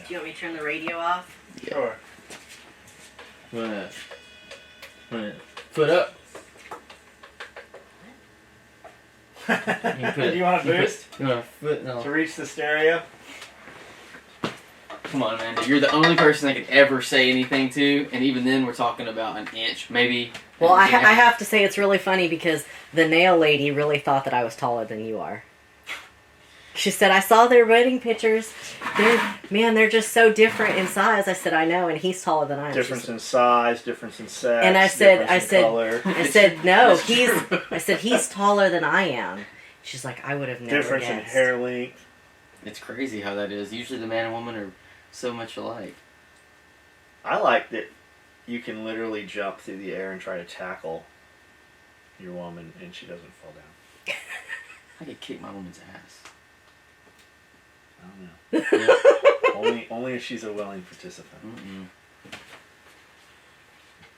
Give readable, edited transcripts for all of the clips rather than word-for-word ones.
Do you want me to turn the radio off? Yeah. Sure. Foot up. Do you want a boost? You want a foot? No. To reach the stereo? Come on, man. You're the only person I could ever say anything to, and even then we're talking about an inch, maybe. Well, I have to say it's really funny because the nail lady really thought that I was taller than you are. She said, I saw their wedding pictures. They're just so different in size. I said, I know, and he's taller than I am. Difference in size, difference in sex, and I said, color. no, he's taller than I am. She's like, I would have never Difference guessed. in hair length. It's crazy how that is. Usually the man and woman are so much alike. I like that you can literally jump through the air and try to tackle your woman and she doesn't fall down. I could kick my woman's ass. I don't know. Yeah. only if she's a willing participant.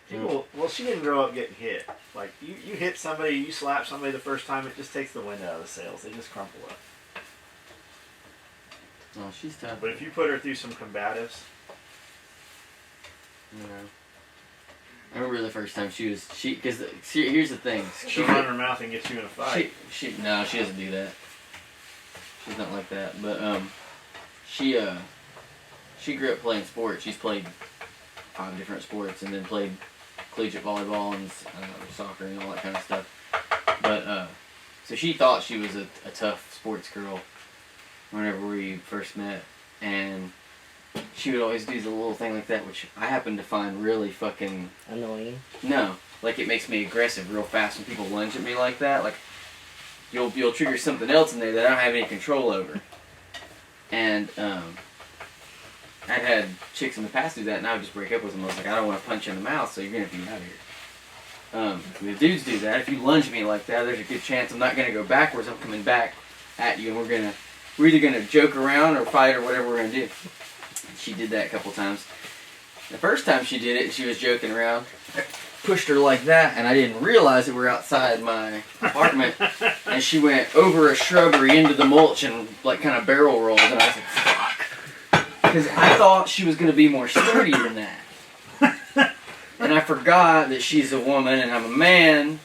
People, well, she didn't grow up getting hit. Like, you hit somebody, you slap somebody the first time, it just takes the wind out of the sails. They just crumple up. Oh, she's tough. But if you put her through some combatives... You know. I remember the first time because here's the thing. She'll run her mouth and get you in a fight. No, she doesn't do that. She's not like that. But, she grew up playing sports. She's played 5 different sports and then played collegiate volleyball and soccer and all that kind of stuff. But, so she thought she was a tough sports girl whenever we first met. And she would always do the little thing like that, which I happen to find really fucking... Annoying? No. Like, it makes me aggressive real fast when people lunge at me like that. Like, you'll trigger something else in there that I don't have any control over. And, I'd had chicks in the past do that, and I would just break up with them. I was like, I don't want to punch you in the mouth, so you're going to be out of here. If dudes do that, if you lunge at me like that, there's a good chance I'm not going to go backwards. I'm coming back at you, and we're either going to joke around or fight or whatever we're going to do. She did that a couple times. The first time she did it, she was joking around. I pushed her like that, and I didn't realize that we were outside my apartment. And she went over a shrubbery into the mulch and like kind of barrel rolled, and I was like, fuck. Because I thought she was going to be more sturdy than that. And I forgot that she's a woman and I'm a man.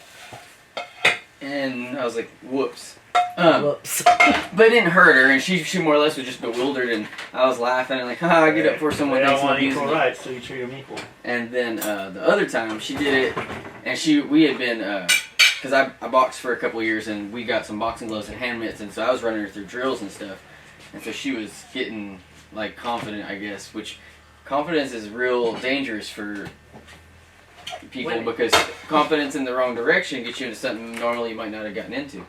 And I was like, whoops. Whoops. But it didn't hurt her, and she more or less was just bewildered, and I was laughing and like, I get up for someone They thinks don't I'm want abusing equal them. rights, so you treat them equal. And then the other time she did it, and we had been, because I boxed for a couple of years, and we got some boxing gloves and hand mitts, and so I was running her through drills and stuff, and so she was getting like confident, I guess, which confidence is real dangerous for people because confidence in the wrong direction gets you into something normally you might not have gotten into.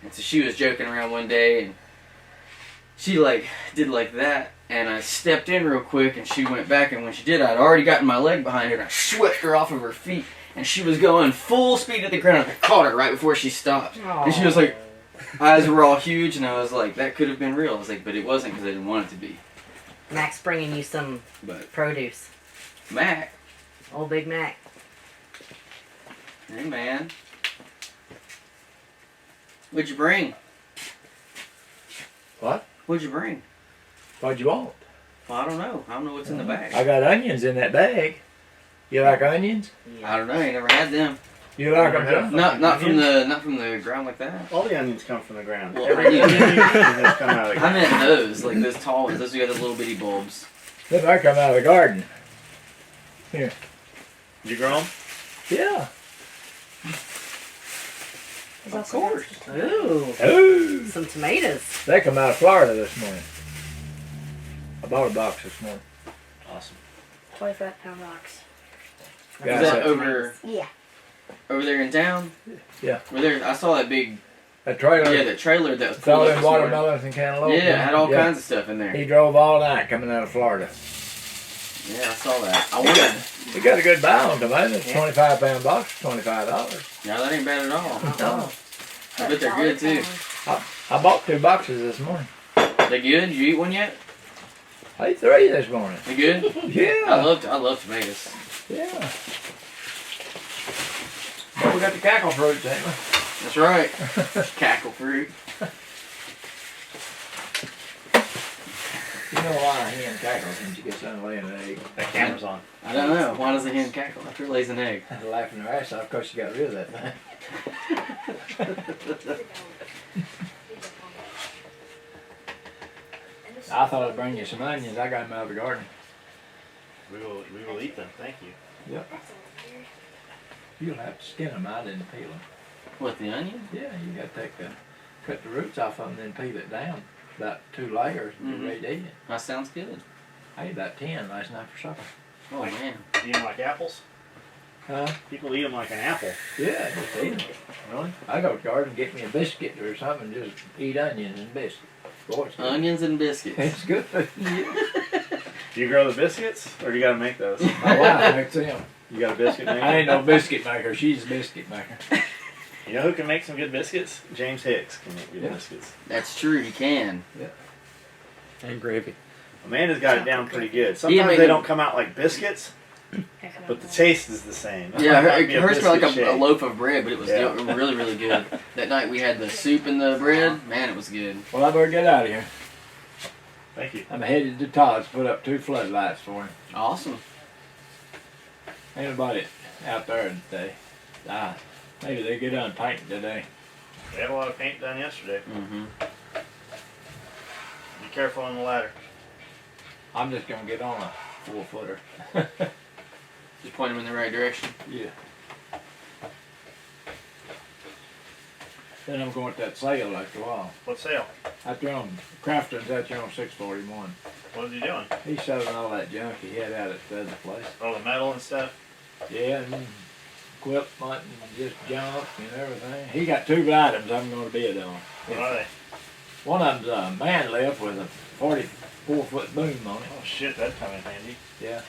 And so she was joking around one day, and she like did like that, and I stepped in real quick, and she went back, and when she did, I'd already gotten my leg behind her, and I swept her off of her feet, and she was going full speed to the ground, and I caught her right before she stopped. Aww. And she was like, eyes were all huge, and I was like, that could have been real. I was like, but it wasn't because I didn't want it to be. Mac's bringing you some produce. Mac? Old Big Mac. Hey, man. What'd you bring? What? What'd you bring? What'd you want? Well, I don't know. I don't know what's in the bag. I got onions in that bag. You like onions? I don't know. You never had them. You like them too? Not from the ground like that. All the onions come from the ground. Well, Every onion has come out of the ground. I meant those, like those tall ones. Those got those little bitty bulbs. They might come out of the garden. Here. Did you grow them? Yeah. Of course. Ooh. Ooh. Some tomatoes. They come out of Florida this morning. I bought a box this morning. Awesome. 25-pound box. Is that over? Yeah. Over there in town? Yeah. Where there, I saw that big. A trailer. Yeah, that trailer that was pulled selling up this morning. watermelons and cantaloupe. Yeah, it had all kinds of stuff in there. He drove all night coming out of Florida. Yeah, I saw that. I wondered. He got a good buy on tomatoes. 25-pound box, $25. No, that ain't bad at all. No. I bet they're good too. I bought 2 boxes this morning. They good? Did you eat one yet? I ate 3 this morning. They good? Yeah. I love tomatoes. Yeah. Well, we got the cackle fruits, ain't we? That's right. Cackle fruit. You know why a hen cackles when she gets done laying an egg? That camera's on. I don't know. Why does a hen cackle after it lays an egg? They're laughing their ass off because she got rid of that thing. I thought I'd bring you some onions. I got them out of the garden. We will eat them. Thank you. Yep. You'll have to skin them. I didn't peel them. What, the onion? Yeah, you got to cut the roots off of them, then peel it down. About 2 layers and be ready to eat it. That sounds good. I ate about 10 last night for supper. Oh, man. Eat them like apples? Huh? People eat them like an apple. Yeah, just eat them. Really? I go to the garden and get me a biscuit or something and just eat onions and biscuits. Boy, it's good. Onions and biscuits. It's good. Do you grow the biscuits, or do you gotta make those? My wife makes them. You got a biscuit maker? I ain't no biscuit maker. She's a biscuit maker. You know who can make some good biscuits? James Hicks can make good biscuits. That's true, you can. And gravy. Amanda's got it down pretty good. Yeah, Sometimes maybe- they don't come out like biscuits, but the taste is the same. Yeah, It might be a hers smelled like biscuit a shake. loaf of bread, but it was Yeah. really, really good. That night we had the soup and the bread. Man, it was good. Well, I better get out of here. Thank you. I'm headed to Todd's to put up 2 floodlights for him. Awesome. Ain't nobody out there today. Maybe they get on painting today. We had a lot of paint done yesterday. Mm-hmm. Be careful on the ladder. I'm just gonna get on a 4-footer. Just point them in the right direction. Yeah. Then I'm going to that sale after a while. What sale? Out there on Crafton's out there on 641. What is he doing? He's selling all that junk he had out at the other place. Oh, the metal and stuff? Yeah, and equipment and just junk and everything. He got 2 items I'm going to bid on. What are they? One of them's a man lift with a 44-foot boom on it. Oh shit, that'd come in handy. Yeah.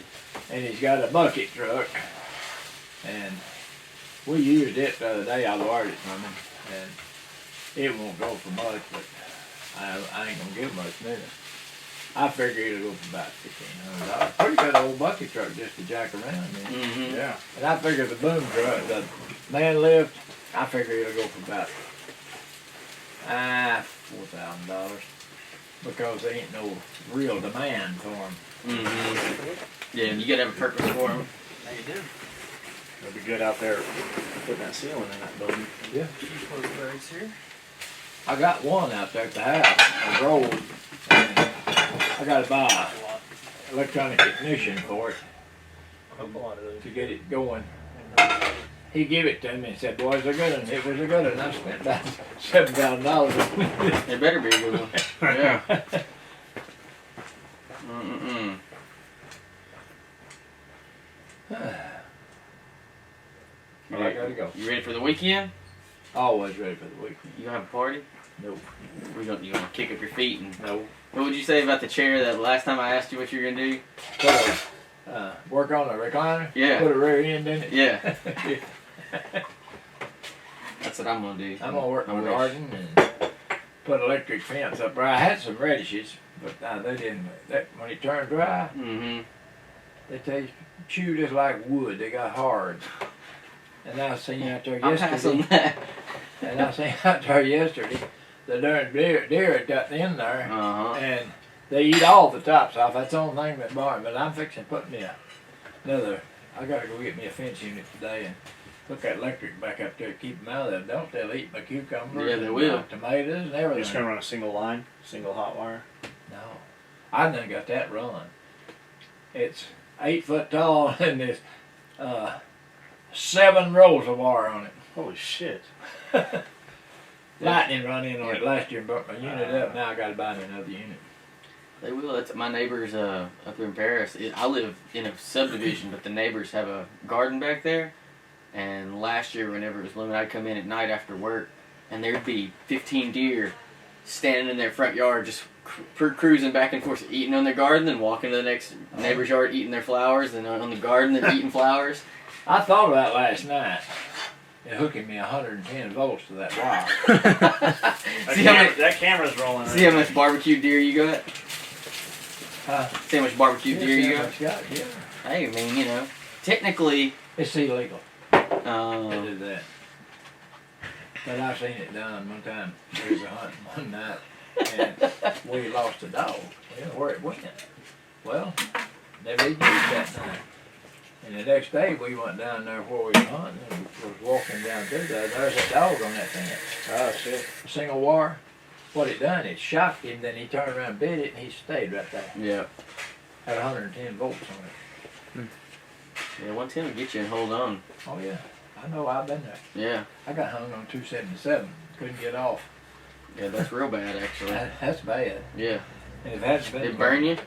And he's got a bucket truck. And we used it the other day. I borrowed it from him. And it won't go for much, but I ain't going to give much neither. I figure it'll go for about $1,500. Pretty good old bucket truck just to jack around in. Mm-hmm. Yeah. And I figure the boom truck, the man lift, I figure it'll go for about $4,000 because there ain't no real demand for them. Mm-hmm. Yeah, you gotta have a purpose for them. They do. It'll be good out there putting that ceiling in that building. Yeah. Close the birds here. I got one out there at the house, a roll, and I gotta buy a electronic ignition for it to get it going. He gave it to me and said, boy, it's a good one. It was a good one. I spent about $7,000. It better be a good one. Yeah. Mm-mm. Well, I gotta go. You ready for the weekend? Always ready for the weekend. You gonna have a party? Nope. You gonna kick up your feet and Nope. what would you say about the chair that last time I asked you what you were gonna do? Work on a recliner? Yeah. Put a rear end in it? Yeah. That's what I'm gonna do. I'm gonna work I with wish. Arden and put electric fence up there. I had some radishes, but they didn't. When it turned dry, Mm-hmm. they taste chew just like wood. They got hard. And I seen out there I'm passing yesterday. that. And I seen out there yesterday, the darn deer had got in there, Uh-huh. and they eat all the tops off. That's the only thing that bothered me. But I'm fixing to put me another. I gotta go get me a fence unit today and put that electric back up there to keep them out of there. Don't they'll eat my cucumbers? Yeah, they and will. my tomatoes and You're everything. just gonna run a single line, single hot wire. No, I done got that run. It's 8 foot tall and there's 7 rows of wire on it. Holy shit. Lightning run in on it last year and burnt my unit up. Now I gotta buy me another unit. They will. That's my neighbors up in Paris. I live in a subdivision, but the neighbors have a garden back there. And last year, whenever it was blooming, I'd come in at night after work, and there'd be 15 deer standing in their front yard, just cruising back and forth, eating on their garden, and walking to the next neighbor's yard, eating their flowers, and on the garden, and eating flowers. I thought about last night. They're hooking me 110 volts to that wire. That camera's rolling. See how much barbecue deer you got? See how much barbecue deer you got? Yeah. Hey, I mean, you know, technically, It's illegal to um, do that. But I've seen it done one time. There was a hunt one night. And we lost the dog. We didn't know where it went. Well, never even used that night. And the next day we went down there where we were hunting and was walking down through there. There's a dog on that fence. Oh shit. A single wire. What it done, it shocked him, then he turned around and bit it, and he stayed right there. Yeah. Had 110 volts on it. Yeah, 110 will get you and hold on. Oh yeah, I know, I've been there. Yeah. I got hung on 277, couldn't get off. Yeah, that's real bad, actually. That's bad. Yeah. And if it hadn't been, It burn you?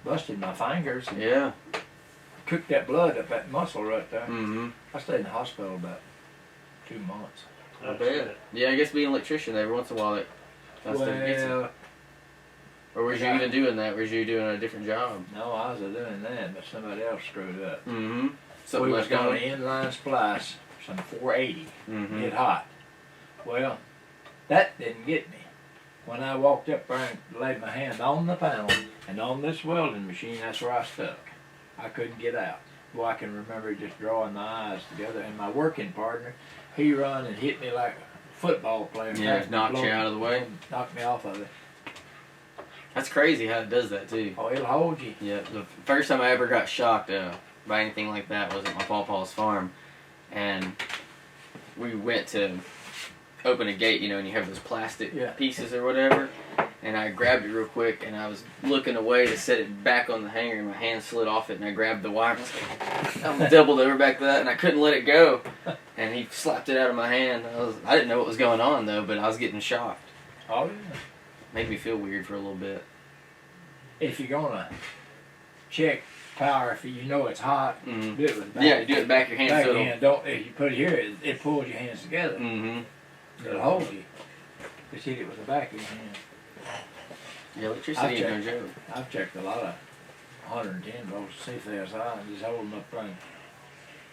busted my fingers and Yeah. cooked that blood up that muscle right there. Mm-hmm. I stayed in the hospital about 2 months. I bet. Yeah, I guess being an electrician, every once in a while, that stuff gets you. Well, Or was you even doing that? Was you doing a different job? no, I was doing that, but somebody else screwed up. Mm-hmm. Something We was left on. going to inline splice some 480. Mm-hmm. Get hot. Well, that didn't get me. When I walked up there and laid my hand on the panel and on this welding machine, that's where I stuck. I couldn't get out. Well, I can remember just drawing my eyes together. And my working partner, he run and hit me like a football player. Yeah, knocked you out of the way. Knocked me off of it. That's crazy how it does that, too. Oh, it'll hold you. Yeah, the first time I ever got shocked by anything like that was at my pawpaw's farm. And we went to open a gate, you know, and you have those plastic Yeah. pieces or whatever. And I grabbed it real quick, and I was looking away to set it back on the hanger, and my hand slid off it, and I grabbed the wire. I was doubled over back to that, and I couldn't let it go. And he slapped it out of my hand. I didn't know what was going on, though, but I was getting shocked. Oh, yeah. Made me feel weird for a little bit. If you're going to check power, if you know it's hot, Mm-hmm. do it with the back. Yeah, you do it in the back of your hand, so it'll... Backhand, don't, if you put it here, it pulls your hands together. Mm-hmm. It'll hold you. Just hit it with the back of your hand. Yeah, electricity ain't no joke. I've checked a lot of 110 volts to see if they're high and just hold them up there and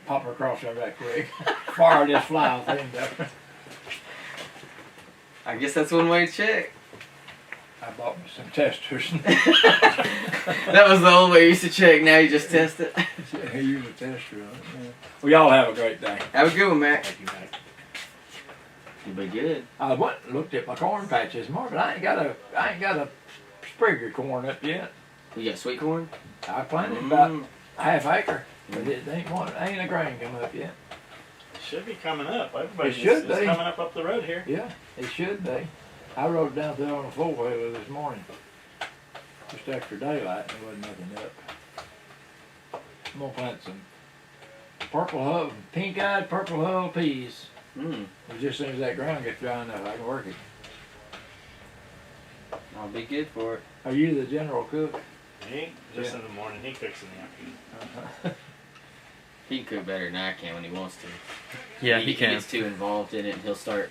pop her across there right quick. Fire just fly off the end of it. I guess that's one way to check. I bought me some testers. That was the old way you used to check. Now you just test it. Yeah, use a tester on it. Yeah. Well, y'all have a great day. Have a good one, Mac. Thank you, Mike. You'll be good. I went and looked at my corn patches more, but I ain't got a Springer corn up yet. You got sweet corn? I planted about half acre, but it ain't a grain come up yet. It should be coming up. Everybody's It should it's be. coming up the road here. Yeah, it should be. I rode down there on a four-wheeler this morning. Just after daylight, there wasn't nothing up. I'm gonna plant some pink-eyed purple hull peas. Mm. Just as soon as that ground gets dry enough, I can work it. I'll be good for it. Are you the general cook? He just Yeah. in the morning. He cooks in the afternoon. He can cook better than I can when he wants to. Yeah, he He can. gets too involved in it, and he'll start.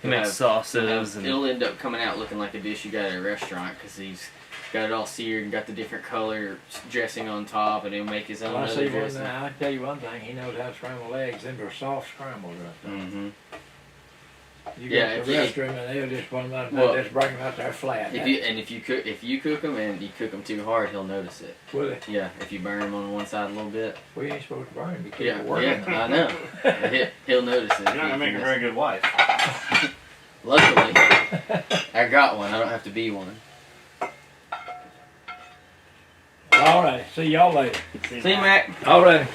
He makes sauces and It'll end up coming out looking like a dish you got at a restaurant because he's got it all seared and got the different color dressing on top, and he'll make his own Well, I other see one dressing. thing. I tell you one thing. He knows how to scramble eggs. Them are soft scrambled right there. Mm-hmm. You Yeah, go to the if restroom and they'll just put them out. Well, Just bring them out there flat. If you cook them and you cook them too hard, he'll notice it. Will they? Yeah, if you burn them on one side a little bit. We ain't supposed to burn. You keep Yeah, it working. I know. He'll notice it. You're not gonna make a very good wife. Luckily, I got one. I don't have to be one. All right. See y'all later. See you, Mac. All right.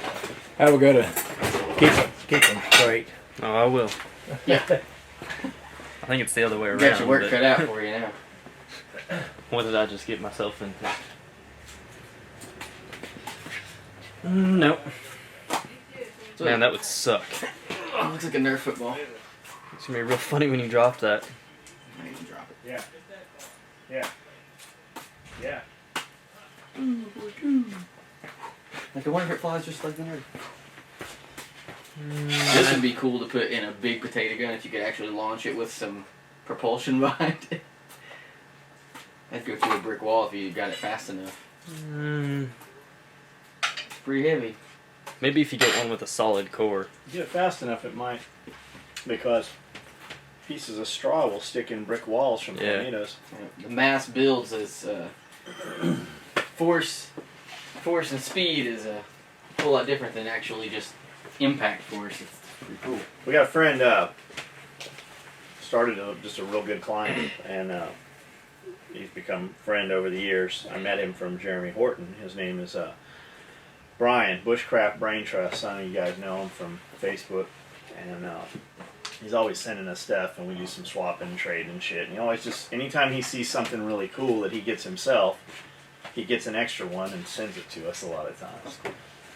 Have a good one. Keep them straight. oh, I will. Yeah, I think it's the other way got around. your work but cut out for you now. what did I just get myself into? Nope. Man, that would suck. Oh, looks like a Nerf football. It's gonna be real funny when you drop that. I can drop it. Yeah. Yeah. Yeah. Like, I wonder if it flies just like the Nerf. This would be cool to put in a big potato gun if you could actually launch it with some propulsion behind it. I'd go through a brick wall if you got it fast enough. It's pretty heavy. Maybe if you get one with a solid core. Get it fast enough, it might, because pieces of straw will stick in brick walls from Yeah. tornadoes. The mass builds as force and speed is a whole lot different than actually just impact force. It's pretty cool. We got a friend started just a real good client, and he's become a friend over the years. I met him from Jeremy Horton. His name is Brian, Bushcraft Brain Trust. Some of you guys know him from Facebook. And he's always sending us stuff, and we do some swapping and trading and shit. And he always just, anytime he sees something really cool that he gets himself, he gets an extra one and sends it to us a lot of times.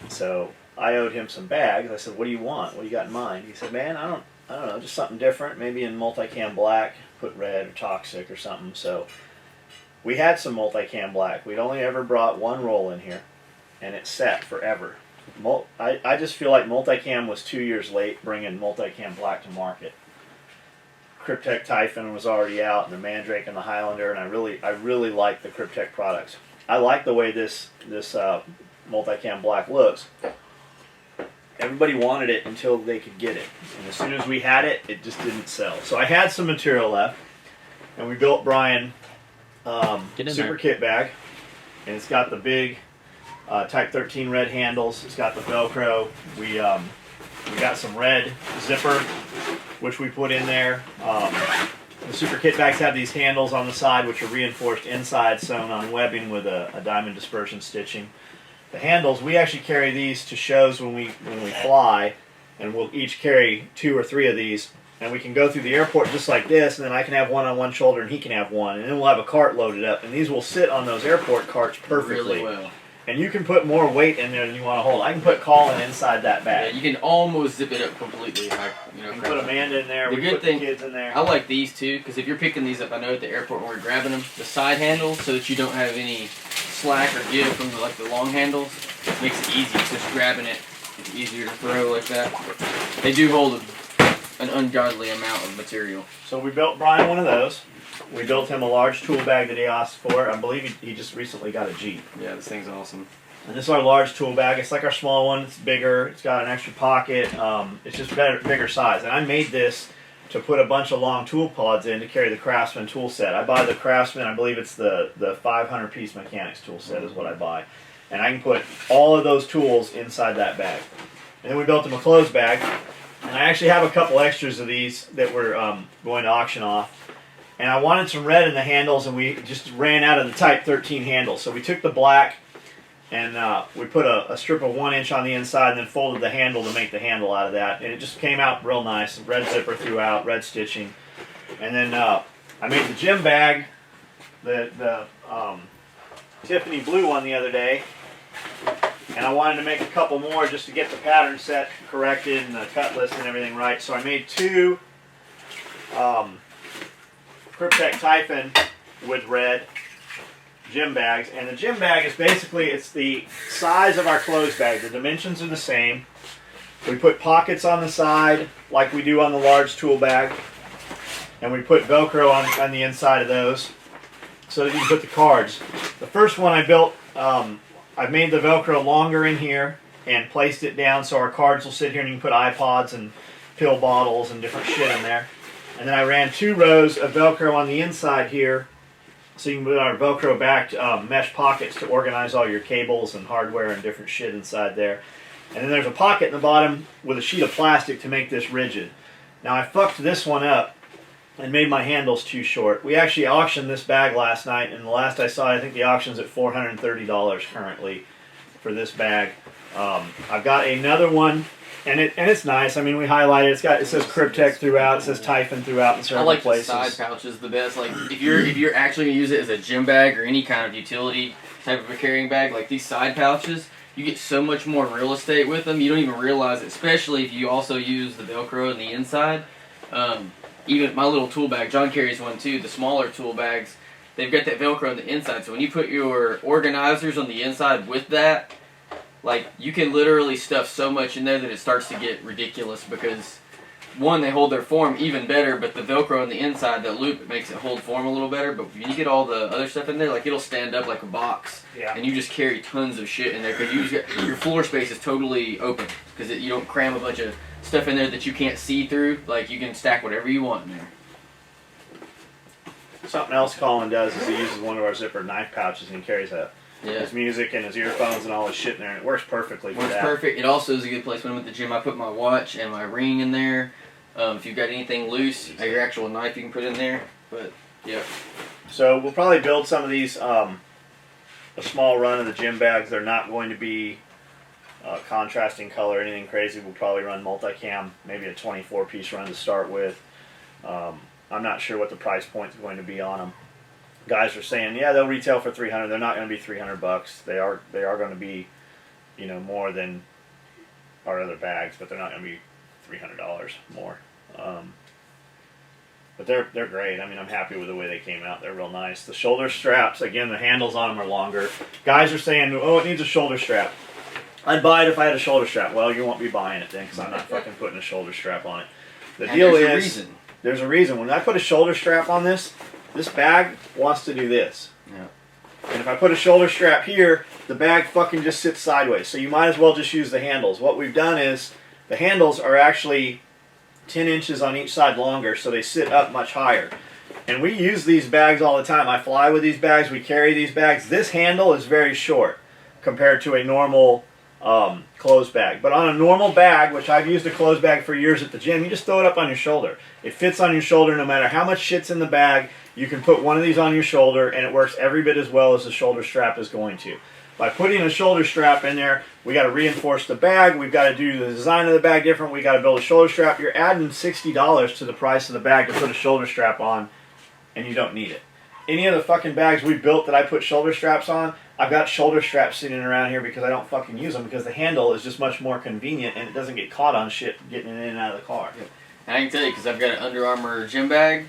So I owed him some bags. I said, what do you want? What do you got in mind? He said, man, I don't know, just something different, maybe in multicam black, put red or toxic or something. So we had some multicam black. We'd only ever brought one roll in here, and it sat forever. I just feel like multicam was 2 years late bringing multicam black to market. Cryptek Typhon was already out, and the Mandrake and the Highlander, and I really like the Cryptek products. I like the way this multicam black looks. Everybody wanted it until they could get it, and as soon as we had it, it just didn't sell. So I had some material left, and we built Brian super kit bag, and it's got the big Type 13 red handles. It's got the Velcro. We got some red zipper, which we put in there. The super kit bags have these handles on the side, which are reinforced inside, sewn on webbing with a diamond dispersion stitching. The handles, we actually carry these to shows when we fly, and we'll each carry 2 or 3 of these, and we can go through the airport just like this, and then I can have one on one shoulder and he can have one, and then we'll have a cart loaded up, and these will sit on those airport carts perfectly. Really well. And you can put more weight in there than you want to hold. I can put Colin inside that Yeah, bag. you can almost zip it up completely. You can put Amanda in there. The We good put thing, the kids in there. I like these too, because if you're picking these up, I know at the airport when we're grabbing them, the side handles, so that you don't have any slack or give from the long handles, makes it easy. Just grabbing it, it's easier to throw like that. They do hold an ungodly amount of material. So we built Brian one of those. We built him a large tool bag that he asked for. I believe he just recently got a Jeep. Yeah, this thing's awesome. And this is our large tool bag. It's like our small one. It's bigger. It's got an extra pocket. It's just bigger size. And I made this to put a bunch of long tool pods in to carry the Craftsman tool set. I buy the Craftsman. I believe it's the 500-piece mechanics tool set is what I buy. And I can put all of those tools inside that bag. And then we built him a clothes bag. And I actually have a couple extras of these that we're going to auction off. And I wanted some red in the handles, and we just ran out of the Type 13 handles. So we took the black, and we put a strip of 1 inch on the inside and then folded the handle to make the handle out of that. And it just came out real nice. Red zipper throughout, red stitching. And then I made the gym bag, the Tiffany blue one the other day. And I wanted to make a couple more just to get the pattern set corrected and the cut list and everything right. So I made 2 Cryptek Typhon with red gym bags, and the gym bag is basically, it's the size of our clothes bag. The dimensions are the same. We put pockets on the side like we do on the large tool bag, and we put Velcro on the inside of those so that you can put the cards. The first one I built, I made the Velcro longer in here and placed it down so our cards will sit here, and you can put iPods and pill bottles and different shit in there. And then I ran 2 rows of Velcro on the inside here, so you can put our Velcro backed mesh pockets to organize all your cables and hardware and different shit inside there. And then there's a pocket in the bottom with a sheet of plastic to make this rigid. Now I fucked this one up and made my handles too short. We actually auctioned this bag last night, and the last I saw, I think the auction's at $430 currently for this bag. I've got another one. And it's nice. I mean, we highlighted. It says Cryptek throughout. It says Typhon throughout in several places. I like the side pouches the best. Like if you're actually gonna use it as a gym bag or any kind of utility type of a carrying bag, like these side pouches, you get so much more real estate with them. You don't even realize it. Especially if you also use the Velcro on the inside. Even my little tool bag, John carries one too. The smaller tool bags, they've got that Velcro on the inside. So when you put your organizers on the inside with that, like, you can literally stuff so much in there that it starts to get ridiculous because, one, they hold their form even better, but the Velcro on the inside, that loop, it makes it hold form a little better. But when you get all the other stuff in there, like, it'll stand up like a box. Yeah. And you just carry tons of shit in there because your floor space is totally open because you don't cram a bunch of stuff in there that you can't see through. Like, you can stack whatever you want in there. Something else Colin does is he uses one of our zipper knife pouches and he carries his music and his earphones and all his shit in there, and it works perfectly for that. Works perfect. It also is a good place when I'm at the gym. I put my watch and my ring in there. If you've got anything loose, your actual knife you can put in there. But Yep. So we'll probably build some of these, a small run of the gym bags. They're not going to be contrasting color, anything crazy. We'll probably run multicam, maybe a 24-piece run to start with. I'm not sure what the price point is going to be on them. Guys are saying, yeah, they'll retail for $300. They're not going to be $300. They are going to be, more than our other bags, but they're not going to be $300 more. But they're great. I mean, I'm happy with the way they came out. They're real nice. The shoulder straps, again, the handles on them are longer. Guys are saying, oh, it needs a shoulder strap. I'd buy it if I had a shoulder strap. Well, you won't be buying it then, because I'm not fucking putting a shoulder strap on it. The deal is, there's a reason. When I put a shoulder strap on this bag wants to do this. Yeah. And if I put a shoulder strap here, the bag fucking just sits sideways. So you might as well just use the handles. What we've done is, the handles are actually 10 inches on each side longer, so they sit up much higher. And we use these bags all the time. I fly with these bags, we carry these bags. This handle is very short compared to a normal clothes bag. But on a normal bag, which I've used a clothes bag for years at the gym, you just throw it up on your shoulder. It fits on your shoulder no matter how much shit's in the bag. You can put one of these on your shoulder and it works every bit as well as the shoulder strap is going to. By putting a shoulder strap in there, we got to reinforce the bag. We've got to do the design of the bag different. We got to build a shoulder strap. You're adding $60 to the price of the bag to put a shoulder strap on, and you don't need it. Any of the fucking bags we built that I put shoulder straps on, I've got shoulder straps sitting around here because I don't fucking use them, because the handle is just much more convenient and it doesn't get caught on shit getting it in and out of the car. Yep. And I can tell you, because I've got an Under Armour gym bag,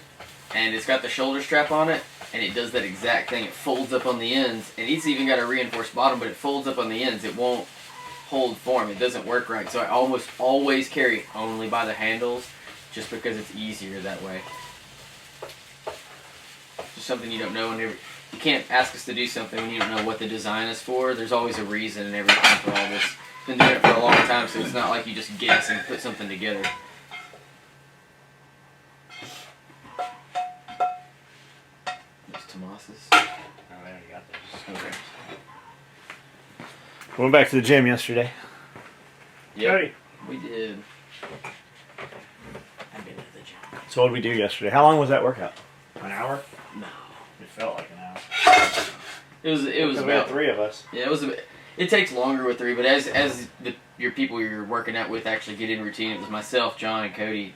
and it's got the shoulder strap on it, and it does that exact thing. It folds up on the ends, and it's even got a reinforced bottom, but it folds up on the ends. It won't hold form. It doesn't work right. So I almost always carry it only by the handles, just because it's easier that way. Just something you don't know. Whenever you can't ask us to do something when you don't know what the design is for. There's always a reason and everything for all this. Been doing it for a long time, so it's not like you just guess and put something together. Tomas's. Oh, there you got those. Okay. We went back to the gym yesterday. Yep, we did. I've been to the gym. So what did we do yesterday? How long was that workout? An hour? No. It felt like an hour. It was We had about 3 of us. Yeah, it was. It takes longer with 3, but as your people you're working out with actually get in routine, it was myself, John, and Cody.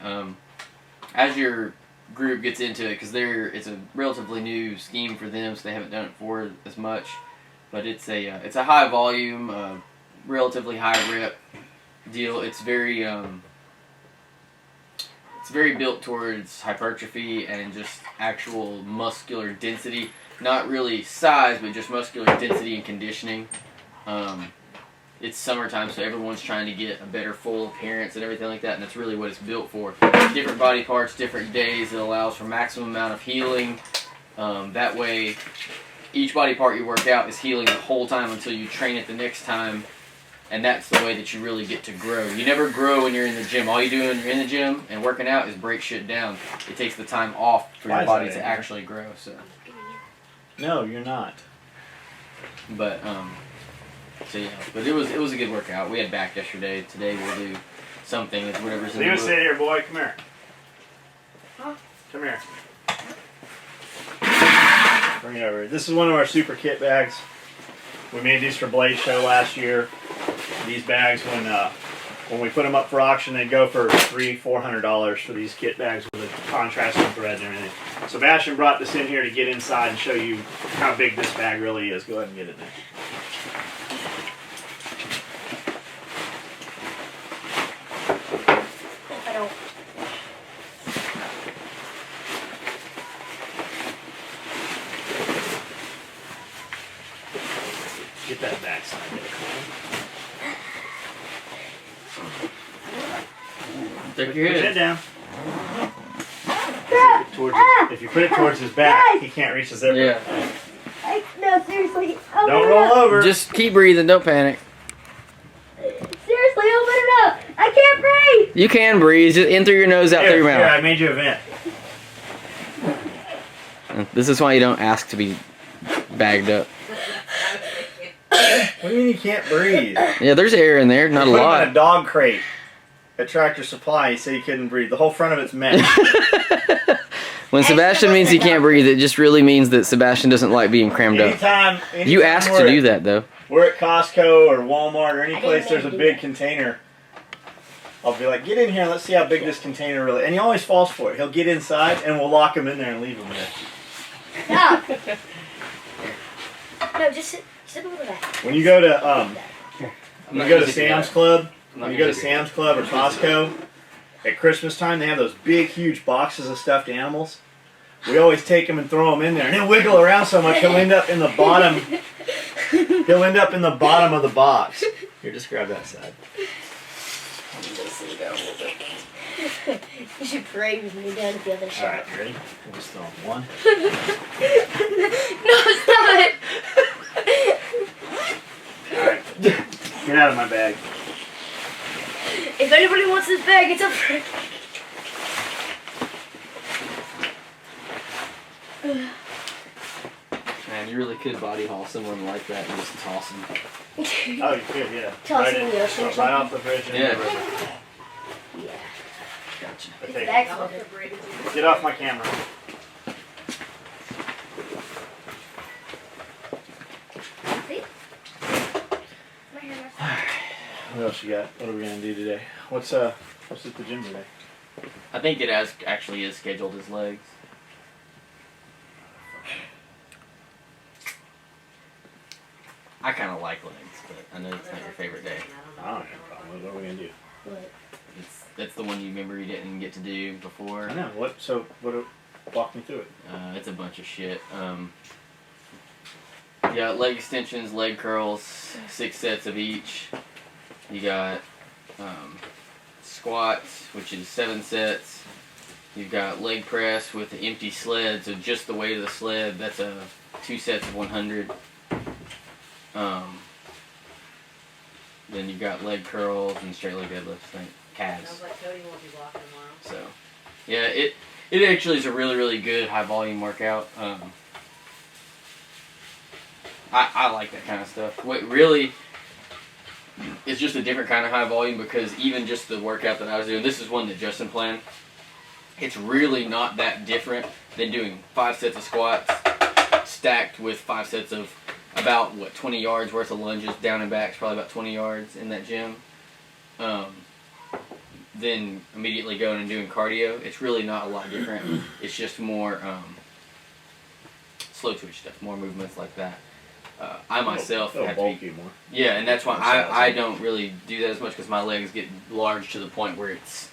As your group gets into it, because it's a relatively new scheme for them, so they haven't done it for as much. But it's a high volume, relatively high rep deal. It's very built towards hypertrophy and just actual muscular density. Not really size, but just muscular density and conditioning. It's summertime, so everyone's trying to get a better full appearance and everything like that, and that's really what it's built for. Different body parts, different days. It allows for maximum amount of healing. That way, each body part you work out is healing the whole time until you train it the next time, and that's the way that you really get to grow. You never grow when you're in the gym. All you do when you're in the gym and working out is break shit down. It takes the time off for your body to actually grow. So. No, you're not. But so yeah, but it was a good workout. We had back yesterday. Today we'll do something. It's whatever's in the book. Sit here, boy. Come here. Huh? Come here. Bring it over. This is one of our super kit bags. We made these for Blaze Show last year. These bags, when we put them up for auction, they go for $300-400 for these kit bags with a contrasting thread and everything. Sebastian brought this in here to get inside and show you how big this bag really is. Go ahead and get it there. I don't. Get that back side there. Take your Put your head head. down. If you put it towards his back, he can't reach the zipper. Yeah. No, seriously. Don't roll over. Just keep breathing. Don't panic. Seriously, open it up. I can't breathe. You can breathe. Just in through your nose, out through your Here, I mouth. made you a vent. This is why you don't ask to be bagged up. What do you mean you can't breathe? Yeah, there's air in there. Not a Put him in lot. a dog crate at Tractor Supply. He said he couldn't breathe. The whole front of it's mesh. When Sebastian means he can't breathe, it just really means that Sebastian doesn't like being crammed up. Anytime You asked to do that, though. We're at Costco or Walmart or any I place didn't there's a do big that. container, I'll be like, get in here, let's see how big this container really. And he always falls for it. He'll get inside and we'll lock him in there and leave him there. No. No, just sit over there. When you go to I'm when not you go to gonna do Sam's that. Club, I'm not when you gonna go to do Sam's Club or Costco, at Christmas time they have those big, huge boxes of stuffed animals. We always take them and throw them in there, and he'll wiggle around so much he'll end up in the bottom. He'll end up in the bottom of the box. Here, just grab that side. You should pray with me down at the other All side. right, you ready? We'll just throw 'em one. No, stop it! All right, get out of my bag. If anybody wants this bag, it's up for. Man, you really could body haul someone like that and just toss him. Oh, you could, yeah. Toss right it in the ocean or right off the bridge. Yeah. In the river. Yeah. Gotcha. But His take- bag's loaded. Get off my camera. See? My hammer. What else you got? What are we gonna do today? What's at the gym today? I think it actually is scheduled as legs. I kind of like legs, but I know it's not your favorite day. I don't have a problem. What are we gonna do? What? That's the one you remember you didn't get to do before. I know. Walk me through it. It's a bunch of shit. You got leg extensions, leg curls, 6 sets of each. You got squats, which is 7 sets. You've got leg press with the empty sled, so just the weight of the sled. That's 2 sets of 100. Then you've got leg curls and straight leg deadlifts, I think, calves. Sounds like Cody won't be walking tomorrow. So, yeah, it actually is a really, really good high volume workout. I like that kind of stuff. What really is just a different kind of high volume, because even just the workout that I was doing, this is one that Justin planned. It's really not that different than doing 5 sets of squats stacked with 5 sets of about 20 yards worth of lunges down and back, probably about 20 yards in that gym. Then immediately going and doing cardio. It's really not a lot different. It's just more slow twitch stuff, more movements like that. I myself It'll have to be, bulk you more. yeah, and that's why I don't really do that as much, because my legs get large to the point where it's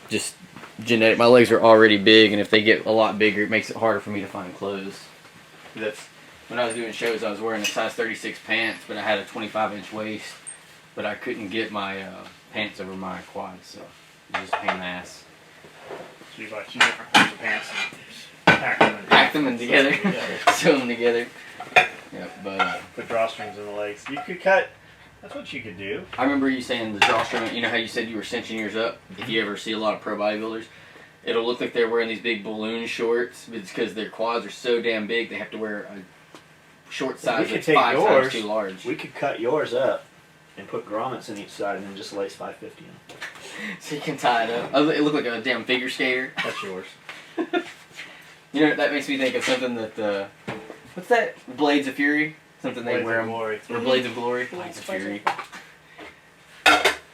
just genetic. My legs are already big, and if they get a lot bigger, it makes it harder for me to find clothes. That's when I was doing shows, I was wearing a size 36 pants, but I had a 25-inch waist, but I couldn't get my pants over my quads, so it was just a pain in the ass. So you buy 2 different pairs of pants and Pack them in together, Yeah. sew them together. Yep, but Put drawstrings in the legs. You could cut. That's what you could do. I remember you saying the drawstring. You know how you said you were cinching yours up. If you ever see a lot of pro bodybuilders, it'll look like they're wearing these big balloon shorts, but it's because their quads are so damn big they have to wear a short size could that's take 5 times yours. too large. We could cut yours up and put grommets in each side and then just lace 550 in them. So you can tie it up. Oh, it looked like a damn figure skater. That's yours. You know, that makes me think of something that, what's that? Blades of Fury? Something they Blades wear of 'em. Glory. Or Blades of Glory? Yeah, Blades of Blades of Fury.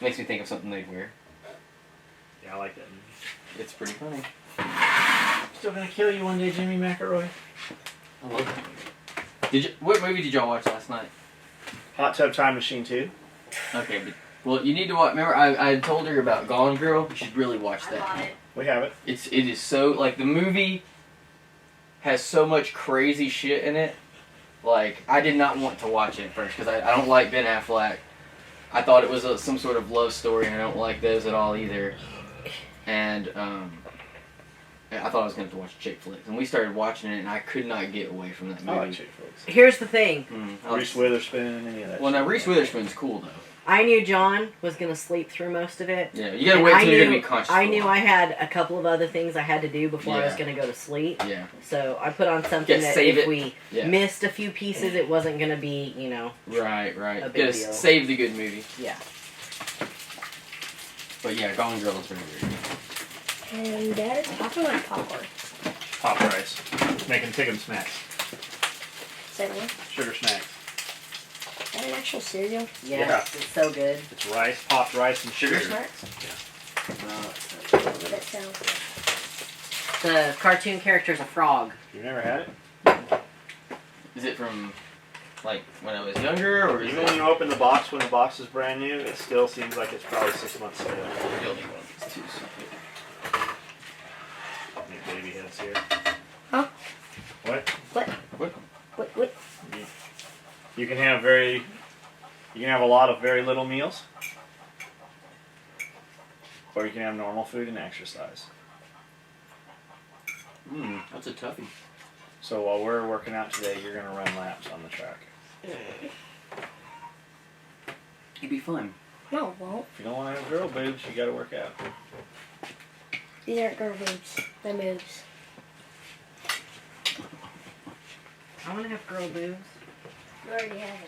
Makes me think of something they'd wear. Yeah, I like that movie. It's pretty funny. Still gonna kill you one day, Jimmy McElroy. I love that. What movie did y'all watch last night? Hot Tub Time Machine 2. Okay, but well, you need to watch. Remember, I told her about Gone Girl. You should really watch I bought that. it. We have it. It is so like the movie has so much crazy shit in it. Like I did not want to watch it at first because I don't like Ben Affleck. I thought it was some sort of love story, and I don't like those at all either. And I thought I was going to have to watch chick flicks, and we started watching it, and I could not get away from that movie. I like chick flicks. Here's the thing. I like- Reese Witherspoon, any of that. Well, now shit. Reese Witherspoon's cool though. I knew John was gonna sleep through most of it. Yeah, you gotta And wait I till you're gonna knew- be conscious. I for a knew while. I had a couple of other things I had to do before I was Yeah. gonna go to sleep. Yeah, So I put on something Yeah, that save if it. we yeah. missed a few pieces, it wasn't gonna be, Right. A big Just deal. save the good movie. yeah. But yeah, Gone Girl is very good. And Dad is popping my popcorn. Popped rice. Making pick'em snacks. Is that one? Sugar snacks. Is that an actual cereal? Yes, Yeah. it's so good. It's rice, popped rice, and Sugar sugar. snacks? That sounds The cartoon character's a frog. You never had it? Is it from, like, when I was younger, or is Even it... when you open the box, when the box is brand new, it still seems like it's probably 6 months old. You'll need one of these too, so. Need baby heads here. Huh? What? Whip 'em. What? You can have a lot of very little meals, or you can have normal food and exercise. That's a toughie. So while we're working out today, you're gonna run laps on the track. It'd be fun. No, it won't. If you don't want to have girl boobs, you gotta work out. These aren't girl boobs. They're moves. I want to have girl boobs. You already have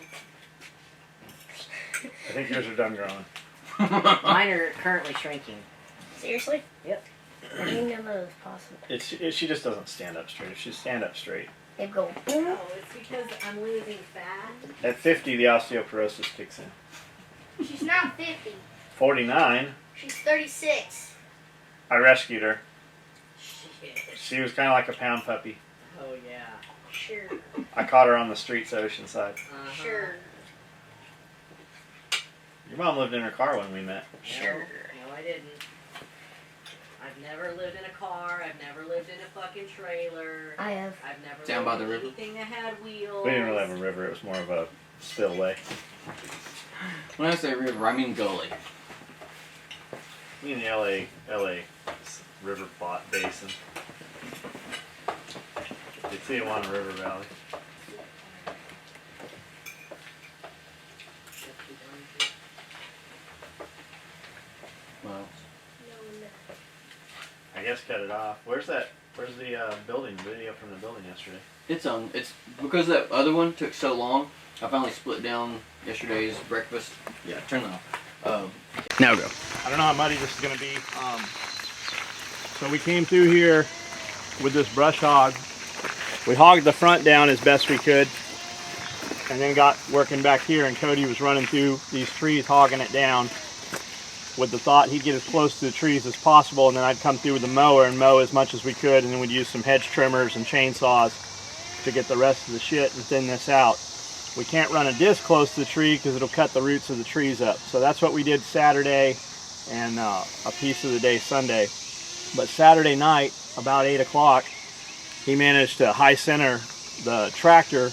them. I think yours are done growing. Mine are currently shrinking. Seriously? Yep. I didn't know that was possible. She just doesn't stand up straight. If she stand up straight, They'd go. No, it's because I'm losing fat. at 50 the osteoporosis kicks in. She's not 50. 49, She's 36. I rescued her. Shit. She was kind of like a pound puppy. Oh yeah. Sure. I caught her on the streets at Oceanside. Sure. Your mom lived in her car when we met. Sure. No, I didn't. I've never lived in a car. I've never lived in a fucking trailer. I have. I've never Down lived by the in river? anything that had wheels. We didn't really have a river. It was more of a spillway. When I say river, I mean gully. Me in the LA river plot basin. The Tijuana River Valley. Well, I guess cut it off. Where's the building video from the building yesterday? it's because that other one took so long. I finally split down yesterday's breakfast. Yeah, turn it off. Now go. I don't know how muddy this is going to be. So we came through here with this brush hog. We hogged the front down as best we could, and then got working back here, and Cody was running through these trees hogging it down with the thought he'd get as close to the trees as possible, and then I'd come through with the mower and mow as much as we could, and then we'd use some hedge trimmers and chainsaws to get the rest of the shit and thin this out. We can't run a disc close to the tree because it'll cut the roots of the trees up. So that's what we did Saturday and a piece of the day Sunday. But Saturday night, about 8 o'clock, he managed to high center the tractor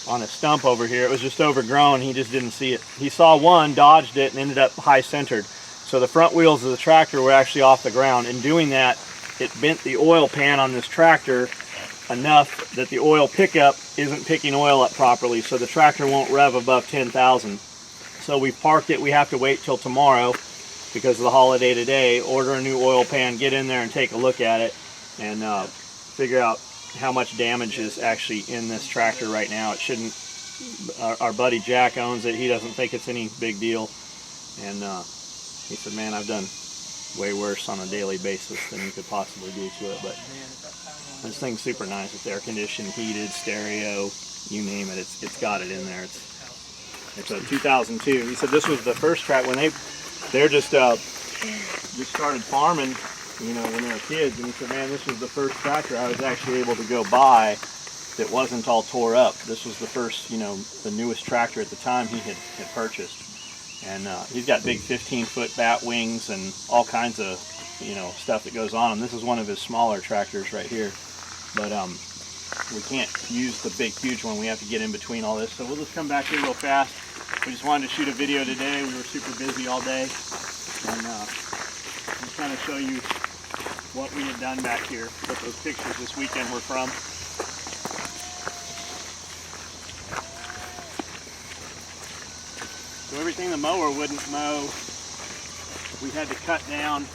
on a stump over here. It was just overgrown. He just didn't see it. He saw one, dodged it, and ended up high centered. So the front wheels of the tractor were actually off the ground. In doing that, it bent the oil pan on this tractor enough that the oil pickup isn't picking oil up properly, so the tractor won't rev above 10,000. So we parked it. We have to wait till tomorrow because of the holiday today, order a new oil pan, get in there and take a look at it, and figure out how much damage is actually in this tractor right now. It shouldn't, our buddy Jack owns it. He doesn't think it's any big deal, and he said, man, I've done way worse on a daily basis than you could possibly do to it. But this thing's super nice. It's air conditioned, heated, stereo, you name it. It's got it in there. It's a 2002. He said this was the first track when they're just started farming, you know, when they were kids. And he said, man, this was the first tractor I was actually able to go buy that wasn't all tore up. This was the first, you know, the newest tractor at the time he had purchased. And he's got big 15-foot bat wings and all kinds of, you know, stuff that goes on him. This is one of his smaller tractors right here. But we can't use the big, huge one. We have to get in between all this. So we'll just come back here real fast. We just wanted to shoot a video today. We were super busy all day. And just kind of show you what we had done back here, what those pictures this weekend were from. So everything the mower wouldn't mow, we had to cut down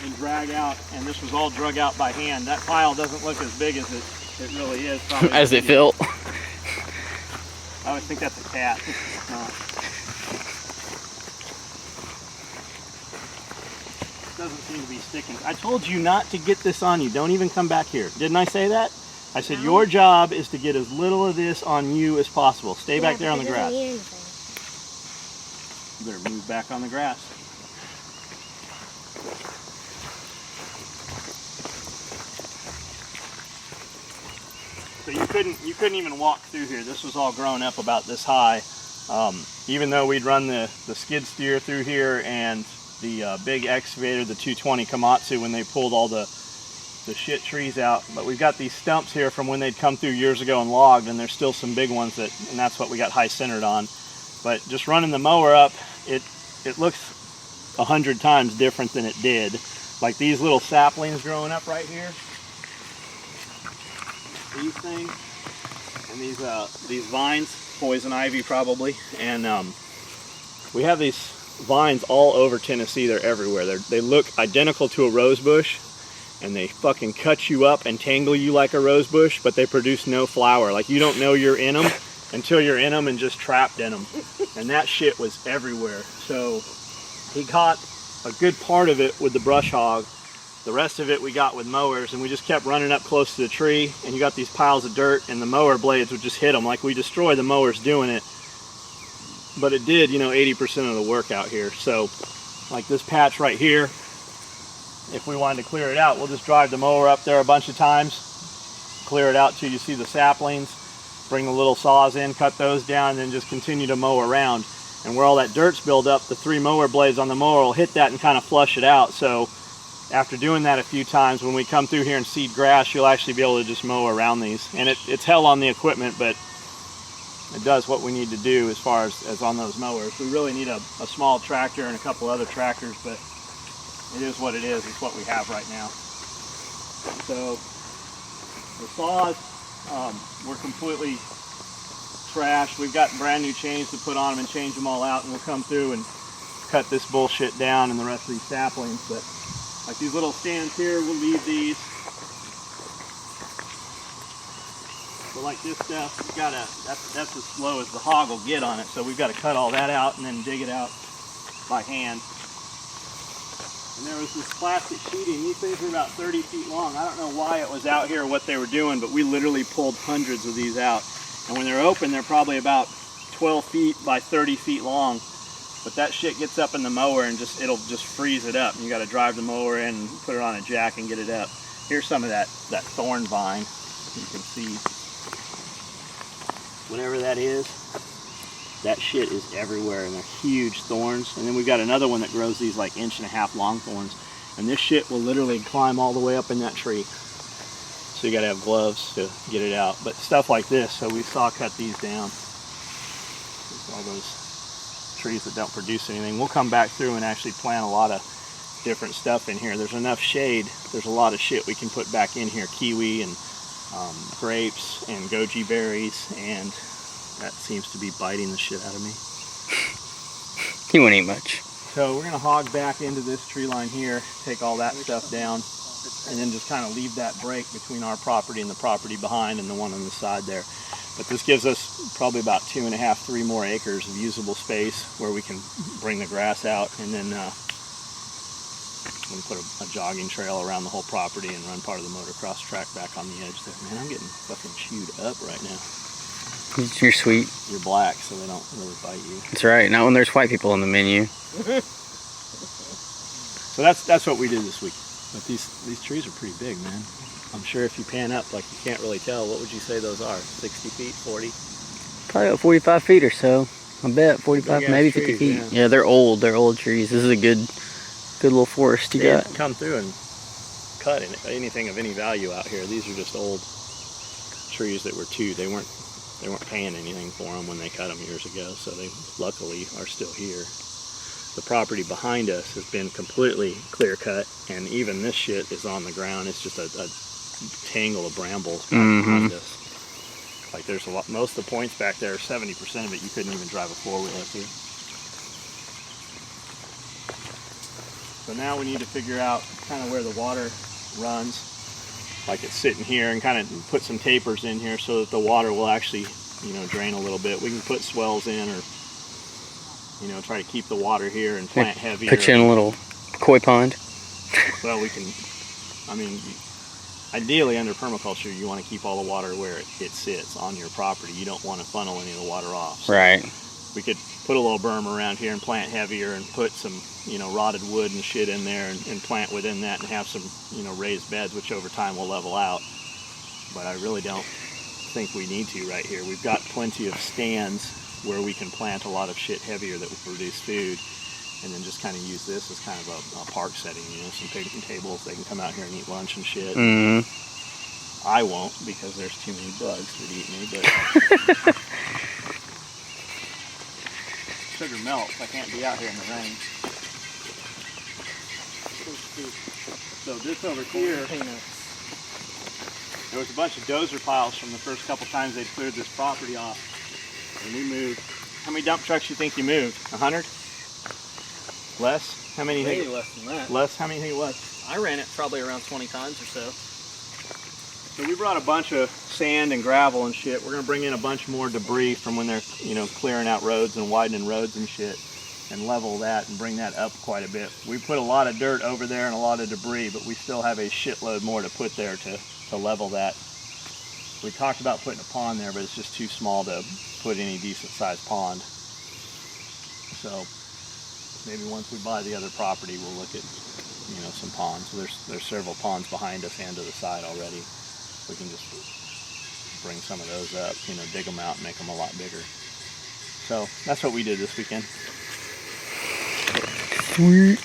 and drag out, and this was all drug out by hand. That pile doesn't look as big as it really is. Probably. As it felt. I always think that's a cat. It's not. doesn't seem to be sticking. I told you not to get this on you. Don't even come back here. Didn't I say that? I said your job is to get as little of this on you as possible. Stay back there on the grass. You better move back on the grass. So you couldn't even walk through here. This was all grown up about this high. Even though we'd run the skid steer through here and the big excavator, the 220 Komatsu, when they pulled all the shit trees out. But we've got these stumps here from when they'd come through years ago and logged, and there's still some big ones and that's what we got high centered on. But just running the mower up, it looks 100 times different than it did. Like these little saplings growing up right here. These things and these vines, poison ivy probably, and we have these vines all over Tennessee. They're everywhere. They look identical to a rose bush, and they fucking cut you up and tangle you like a rose bush, but they produce no flower. Like you don't know you're in them until you're in them and just trapped in them. And that shit was everywhere. So he caught a good part of it with the brush hog. The rest of it we got with mowers, and we just kept running up close to the tree, and you got these piles of dirt, and the mower blades would just hit them. Like we destroyed the mowers doing it, but it did, 80% of the work out here. So like this patch right here, if we wanted to clear it out, we'll just drive the mower up there a bunch of times, clear it out till you see the saplings, bring the little saws in, cut those down, and then just continue to mow around. And where all that dirt's built up, the 3 mower blades on the mower will hit that and kind of flush it out. So after doing that a few times, when we come through here and seed grass, you'll actually be able to just mow around these. And it's hell on the equipment, but it does what we need to do as far as on those mowers. We really need a small tractor and a couple other tractors, but it is what it is. It's what we have right now. So the saws, we're completely trashed. We've got brand new chains to put on them and change them all out, and we'll come through and cut this bullshit down and the rest of these saplings. But like these little stands here, we'll leave these. But like this stuff, that's as slow as the hog will get on it. So we've got to cut all that out and then dig it out by hand. And there was this plastic sheeting. These things were about 30 feet long. I don't know why it was out here or what they were doing, but we literally pulled hundreds of these out. And when they're open, they're probably about 12 feet by 30 feet long. But that shit gets up in the mower and it'll just freeze it up. And you got to drive the mower in and put it on a jack and get it up. Here's some of that thorn vine. You can see whatever that is. That shit is everywhere, and they're huge thorns. And then we've got another one that grows these like 1.5 inch long thorns. And this shit will literally climb all the way up in that tree. So you got to have gloves to get it out. But stuff like this, so we saw cut these down. There's all those trees that don't produce anything. We'll come back through and actually plant a lot of different stuff in here. There's enough shade. There's a lot of shit we can put back in here. Kiwi and grapes and goji berries, and that seems to be biting the shit out of me. He won't eat much. So we're going to hog back into this tree line here, take all that stuff down, and then just kind of leave that break between our property and the property behind and the one on the side there. But this gives us probably about 2.5, 3 more acres of usable space where we can bring the grass out, and then we'll put a jogging trail around the whole property and run part of the motocross track back on the edge there. Man, I'm getting fucking chewed up right now. You're sweet. You're black, so they don't really bite you. That's right. Not when there's white people on the menu. So that's what we did this week. But these trees are pretty big, man. I'm sure if you pan up, like you can't really tell. What would you say those are? 60 feet, 40? Probably about 45 feet or so. I bet 45, Big-ass maybe 50 trees, feet. yeah. Yeah, they're old. They're old trees. This is a good little forest you They got. didn't come through and cut anything of any value out here. These are just old trees that were chewed. They weren't paying anything for them when they cut them years ago, so they luckily are still here. The property behind us has been completely clear cut, and even this shit is on the ground. It's just a tangle of brambles behind us. Like there's a lot. Most of the points back there, 70% of it, you couldn't even drive a 4-wheeler through. So now we need to figure out kind of where the water runs. Like it's sitting here, and kind of put some tapers in here so that the water will actually, drain a little bit. We can put swells in, or try to keep the water here and plant heavier. Put you in a little koi pond. Well, we can, I mean, ideally under permaculture, you want to keep all the water where it sits on your property. You don't want to funnel any of the water off. So Right. we could put a little berm around here and plant heavier and put some, rotted wood and shit in there and plant within that and have some, raised beds, which over time will level out. But I really don't think we need to right here. We've got plenty of stands where we can plant a lot of shit heavier that will produce food, and then just kind of use this as kind of a park setting, some picnic tables. They can come out here and eat lunch and shit. Mm-hmm. I won't because there's too many bugs that eat me, but sugar melts. I can't be out here in the rain. So this over here, there was a bunch of dozer piles from the first couple times they cleared this property off. And we moved. How many dump trucks you think you moved? 100? Less? How many? You Maybe think? less than that. Less? How many do you think it was? I ran it probably around 20 times or so. So we brought a bunch of sand and gravel and shit. We're gonna bring in a bunch more debris from when they're, clearing out roads and widening roads and shit, and level that and bring that up quite a bit. We put a lot of dirt over there and a lot of debris, but we still have a shitload more to put there to level that. We talked about putting a pond there, but it's just too small to put any decent sized pond. So maybe once we buy the other property, we'll look at, some ponds. So there's several ponds behind us and to the side already. We can just bring some of those up, dig them out and make them a lot bigger. So that's what we did this weekend. Sweet.